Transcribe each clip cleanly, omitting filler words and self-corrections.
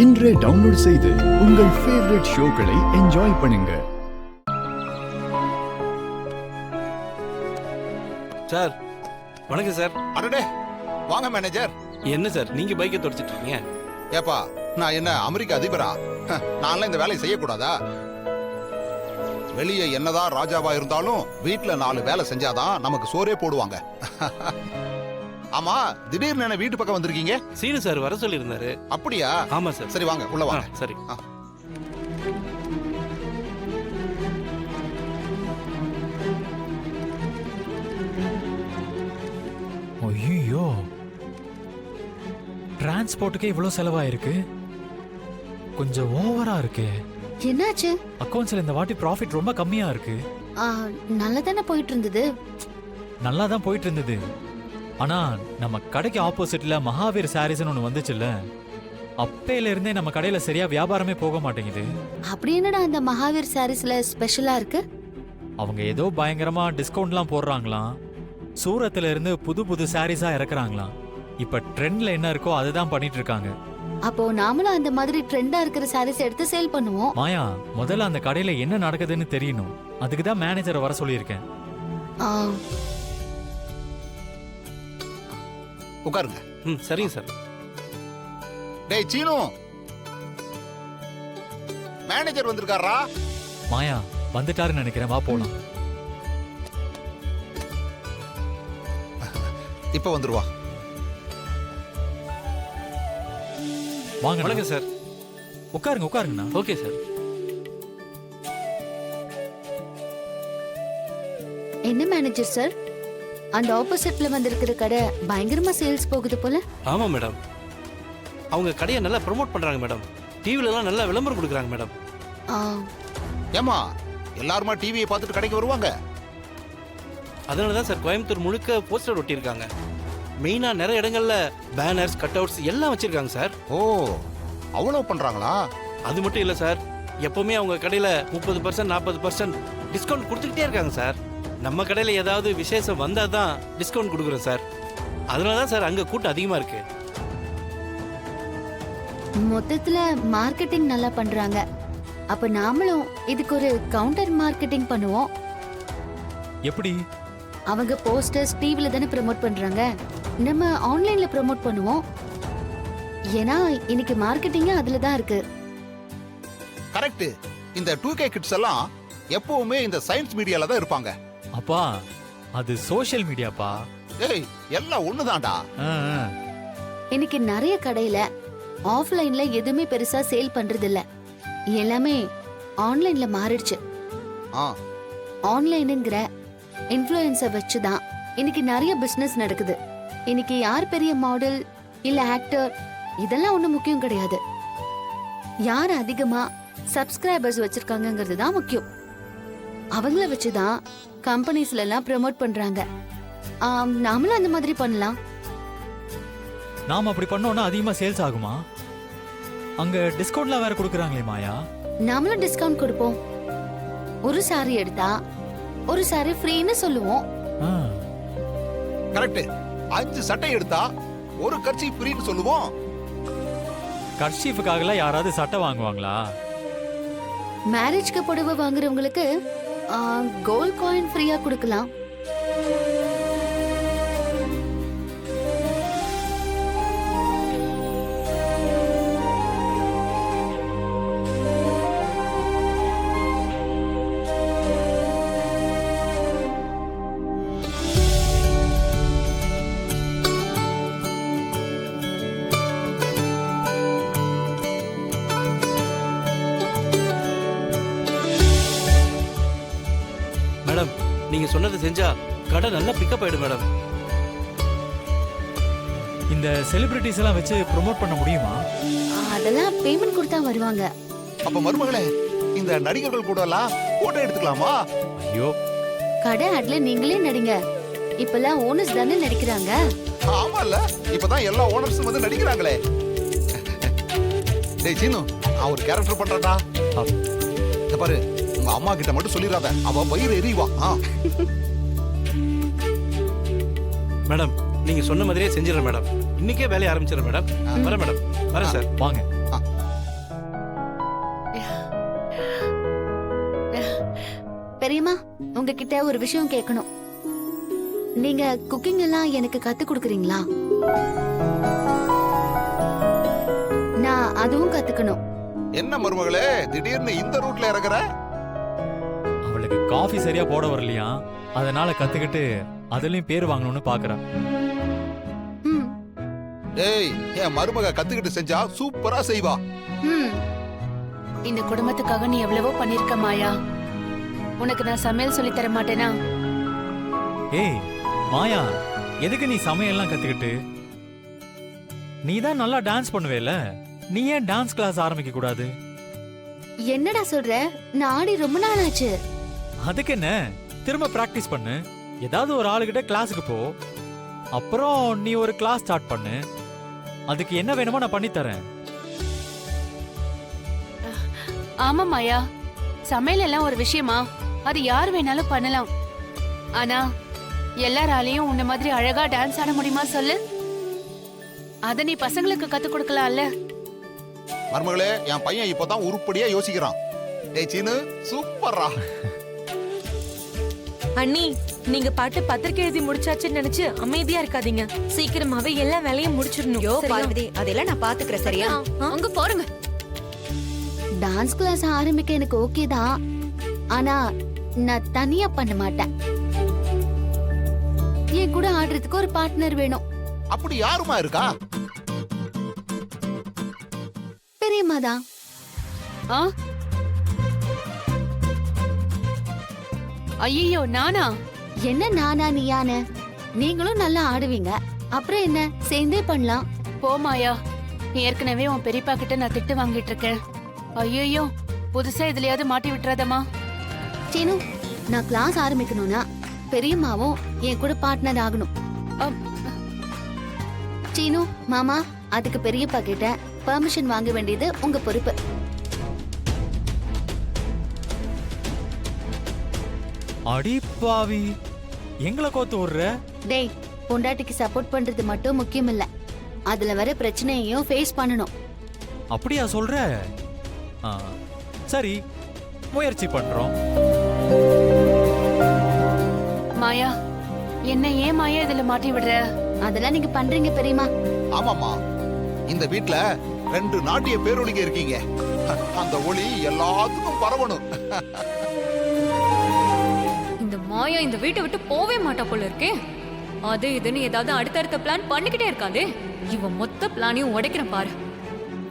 இன்றே டவுன்லோட் செய்து உங்கள் ஃபேவரட் ஷோக்களை என்ஜாய் பண்ணுங்க. சார் வணக்கம் சார். அடடே வாங்க மேனேஜர். என்ன சார் நீங்க பைக்கை தொடச்சிட்டு இருக்கீங்க? ஏப்பா நான் என்ன அமெரிக்க அதிபரா? நான்லாம் இந்த வேலையை செய்யக்கூடாதா? வெளியே என்னதான் ராஜாவா இருந்தாலும் வீட்டுல 4 வேலை செஞ்சாதான் நமக்கு சோறே போடுவாங்க. ஆமா திடீர்னு என்ன வீட்டு பக்கம் வந்திருக்கீங்க? சீனு சார் வர சொல்லி இருந்தாரு. அப்படியா? ஆமா சார். சரி வாங்க உள்ள வாங்க. சரி. ஐயோ, டிரான்ஸ்போர்ட்டுக்கே இவ்வளவு செலவாயிருக்கு. கொஞ்சம் ஓவரா இருக்கு. என்னாச்சு? அக்கவுண்ட்ஸ்ல இந்த வாட்டி ப்ராஃபிட் ரொம்ப கம்மியா இருக்கு. நல்லா தானே போயிட்டு இருந்தது. நல்லா தான் போயிட்டு இருந்தது. ஆனா நம்ம கடைக்கு ஆப்போசிட்ல மகாவீர் சாரீஸ்னு ஒன்று வந்துச்சுல்ல, அப்பையில இருந்தே நம்ம கடையில சரியா வியாபாரமே போக மாட்டேங்குது. அப்படி என்னடா அந்த மகாவீர் சாரீஸ்ல ஸ்பெஷலா இருக்கு? அவங்க ஏதோ பயங்கரமா டிஸ்கவுண்ட்லாம் போடுறாங்களாம். சூரத்துல இருந்து புது புது சாரீஸா இறக்குறாங்களாம். இப்ப ட்ரெண்ட்ல என்ன இருக்கோ அதுதான் பண்ணிட்டு இருக்காங்க. அப்போ நாமளும் அந்த மாதிரி ட்ரெண்டா இருக்கிற சாரீஸ் எடுத்து சேல் பண்ணுவோம். மாயா, முதல்ல அந்த கடையில என்ன நடக்குதுன்னு தெரியணும். அதுக்கு தான் மேனேஜரை வர சொல்லியிருக்கேன். உட்காருங்க. சரிங்க சார். டேய் சீனு, மேனேஜர் வந்திருக்காரா? மாயா வந்துட்டாருன்னு நினைக்கிறேன், வா போலாம். இப்ப வந்துருவா. வாங்க. வணக்கம் சார். உட்காருங்க உட்காருங்கண்ணா. Okay sir. என்ன மேனேஜர் சார், அந்த ஆப்போசிட்ல வந்திருக்கிற கடை பயங்கரமா சேல்ஸ் போகுது போல. ஆமா மேடம், அவங்க கடையை நல்லா ப்ரோமோட் பண்றாங்க மேடம். டிவில எல்லாம் நல்லா விளம்பரம் கொடுக்குறாங்க மேடம். ஏமா எல்லாருமா டிவியை பார்த்துட்டு கடைக்கு வருவாங்க? அதனாலதான் சார் கோயம்புத்தூர் முழுக்க போஸ்டர் ஒட்டியிருக்காங்க. மெயினா நிறைய இடங்கள்ல பேனர்ஸ், கட் அவுட்ஸ் எல்லாம் வச்சிருக்காங்க சார். ஓ, அவ்வளவு பண்றாங்களா? அது மட்டும் இல்ல சார், எப்பவுமே அவங்க கடையில 30% 40% டிஸ்கவுண்ட் கொடுத்துக்கிட்டே இருக்காங்க சார். நம்ம கடையில ஏதாவது விசேஷம் வந்தா தான் டிஸ்கவுண்ட் கொடுக்குறோம் சார். அதனாலதான் சார் அங்க கூட்டம் அதிகமா இருக்கு. மொத்தத்துல மார்க்கெட்டிங் நல்லா பண்றாங்க. அப்ப நாமளும் இதுக்கு ஒரு கவுண்டர் மார்க்கெட்டிங் பண்ணுவோம். எப்படி? அவங்க போஸ்டர்ஸ் டிவில தானே ப்ரோமோட் பண்றாங்க, நம்ம ஆன்லைன்ல ப்ரோமோட் பண்ணுவோம். ஏன்னா இன்னைக்கு மார்க்கெட்டிங் அதுல தான் இருக்கு. கரெக்ட். இந்த 2K கிட்ஸ் எல்லாம் எப்பவுமே இந்த சயின்ஸ் மீடியால தான் இருப்பாங்க. அப்பா அது சோஷியல் மீடியாப்பா. ஏய் எல்லாம் ஒண்ணுதான்டா. இன்னைக்கு நிறைய கடையில ஆஃப்லைன்ல எதுவுமே பெருசா சேல் பண்றது இல்ல, எல்லாமே ஆன்லைன்ல மாறிடுச்சு. ஆன்லைனுங்கிற இன்ஃப்ளூயன்ஸை வச்சுதான் இன்னைக்கு நிறைய பிசினஸ் நடக்குது. இன்னைக்கு யார் பெரிய மாடல் இல்ல ஆக்டர் இதெல்லாம் ஒண்ணும் முக்கியம் கிடையாது. யார் அதிகமா சப்ஸ்கிரைபர்ஸ் வச்சிருக்காங்கிறது தான் முக்கியம். அவங்கள வச்சுதான் கம்பெனிஸ்ல எல்லாம் ப்ரோமோட் பண்றாங்க. நாமளும் அந்த மாதிரி பண்ணலாம். நாம அப்படி பண்ணோம்னா அதிகமா சேல்ஸ் ஆகுமா? அங்க டிஸ்கவுண்ட்லாம் வேற கொடுக்கறாங்களே மாயா. நாமளும் டிஸ்கவுண்ட் கொடுப்போம். ஒரு சாரி எடுத்தா ஒரு சாரி ஃப்ரீன்னு சொல்லுவோம். கரெக்ட். 5 சட்டை எடுத்தா ஒரு கர்ச்சி ஃப்ரீன்னு சொல்லுவோம். கர்ச்சீஃபுக்காக யாராவது சட்டை வாங்குவாங்களா? மேரேஜ்க்கு புடவை வாங்குறவங்களுக்கு கோல்ட் காயின் ஃப்ரீயா கொடுக்கலாம். மேடம் நீங்க சொன்னதை செஞ்சா கடை நல்லா பிக்கப் ஆயிடும் மேடம். இந்த செலிபிரிட்டிஸ் எல்லாம் வச்சு ப்ரோமோட் பண்ண முடியுமா? அதெல்லாம் பேமெண்ட் கொடுத்தா வருவாங்க. அப்ப மருமகளே, இந்த நடிகர்கள் கூட எல்லாம் போட்டோ எடுத்துக்கலாமா? ஐயோ, கடை ஆட்ல நீங்களே நடிங்க. இப்பெல்லாம் ஓனர்ஸ் தானே நடிக்கிறாங்க. ஆமால, இப்பதான் எல்லா ஓனர்ஸும் வந்து நடிக்கிறாங்களே. டேய் சீனு, நான் ஒரு கேரக்டர் பண்றேன்டா. இத பாரு, உங்க அம்மா கிட்ட மட்டும் சொல்லிராத, அவ வயிறு எரிவா. மேடம் நீங்க சொன்ன மாதிரியே செஞ்சிடறேன் மேடம். இன்னைக்கே வேலையை ஆரம்பிச்சிடறேன் மேடம். வரேன் மேடம். வரேன் சார். வாங்க. பெரியம்மா உங்ககிட்ட ஒரு விஷயம் கேட்கணும். நீங்க குக்கிங் எல்லாம் எனக்கு கத்து கொடுக்குறீங்களா? நான் அதுவும் கத்துக்கணும். என்ன மருமகளே திடீர்னு இந்த ரூட்ல இறங்குற? அவளுக்கு காஃபி சரியா போட வரலையா, அதனால கத்துக்கிட்டு அதுலயும் பேர் வாங்கணும்னு பாக்குறா. ம், ஏய், என் மருமக கத்துக்கிட்டு செஞ்சா சூப்பரா செய்வா. ம். இந்த குடும்பத்துக்காக நீ எவ்வளவோ பண்ணிருக்க மாயா. உனக்கு நான் சமையல் சொல்லி தர மாட்டேனா? ஏய் மாயா, எதுக்கு நீ சமையல்லாம் கத்துக்கிட்டு? நீ தான் நல்லா டான்ஸ் பண்ணுவேல, நீ ஏன் டான்ஸ் கிளாஸ் ஆரம்பிக்க கூடாது? என்னடா சொல்ற? நான் ஆடி ரொம்ப நாள் ஆச்சு. அதுக்கு என்ன, திரும்ப பிராக்டிஸ் பண்ணு. ஏதாவது ஒரு ஆளுகிட்ட கிளாஸுக்கு போ, அப்புறம் நீ ஒரு கிளாஸ் ஸ்டார்ட் பண்ணு. அதுக்கு என்ன வேணுமோ நான் பண்ணி தரேன். ஆமா மாயா, சமையல் எல்லாம் ஒரு விஷயமா? அது யார் வேணாலும் பண்ணலாம். ஆனா எல்லாராலையும் உன்ன மாதிரி அழகா டான்ஸ் ஆட முடியுமா சொல்லு? அத நீ பசங்களுக்கு கத்து கொடுக்கலாம்ல. மருமகளே, என் பையன் இப்பதான் உருப்படியா யோசிக்கிறான். டேய் சீனு, சூப்பர்ரா. அண்ணி, நீங்க பாட்டு பத்திரிக்கை எழுதி முடிச்சாச்சுன்னு நினைச்சு அமைதியா இருக்காதீங்க. சீக்கிரமாவே எல்லா வேலையும் முடிச்சிடணும். யோ சரியா? பார்வதி, அதெல்லாம் நான் பாத்துக்கிறேன். சரியா? அங்க போறங்க. டான்ஸ் கிளாஸ் ஆரம்பிக்க எனக்கு ஓகே தான். ஆனா நான் தனியா பண்ண மாட்டேன். என் கூட ஆடுறதுக்கு ஒரு பார்ட்னர் வேணும். அப்படி யாருமா இருக்கா? பெரியம்மா தான். ஆ? ஐயோ, நானா? என்ன நானா நீயானு? நீங்களும் நல்லா ஆடுவீங்க. அப்புறம் என்ன, சேர்ந்தே பண்ணலாம். போ மாயா, ஏற்கனவே உன் பெரியப்பா கிட்ட நான் திட்டு வாங்கிட்டு இருக்கேன். ஐயோ, புதுசா இதுலயாவது மாட்டி விட்டுறாதம்மா. சீனு, நான் கிளாஸ் ஆரம்பிக்கணும்னா பெரியம்மாவும் என் கூட பார்ட்னர் ஆகணும். அம், சீனு மாமா, அதுக்கு பெரியப்பா கிட்ட பெர்மிஷன் வாங்க வேண்டியது உங்க பொறுப்பு. அடிப்பாவி, எங்களை கோத்து விடுற? டேய், பொண்டாட்டிக்கு சப்போர்ட் பண்றது மட்டும் முக்கியம் இல்ல, அதுல வர பிரச்சனையையும் ஃபேஸ் பண்ணணும். அப்படியா சொல்ற? ஆ, சரி, முயற்சி பண்றோம். மாயா, என்ன ஏன் மாயா இதுல மாட்டி விடுற? அதெல்லாம் நீங்க பண்றீங்க பெரியம்மா. ஆமாமா, இந்த வீட்ல 2 நாட்டிய பேரொழிங்க இருக்கீங்க. அந்த ஒளி எல்லாத்துக்கும் பரவணும். இந்த மாயா இந்த வீட்டை விட்டு போவே மாட்டா போல இருக்கே. அது இதுன்னு ஏதாவது அடுத்தடுத்த பிளான் பண்ணிக்கிட்டே இருக்காதே. இவ மொத்த பிளானையும் உடைக்கிறேன் பாரு.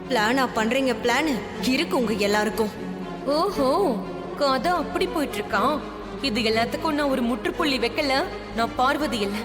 பிளானா பண்றீங்க? பிளான் இருக்கு உங்க எல்லாருக்கும். ஓஹோ, கதை அப்படி போயிட்டு இருக்கான். இது எல்லாத்துக்கும் நான் ஒரு முற்றுப்புள்ளி வைக்கல. நான் பார்வதி இல்ல.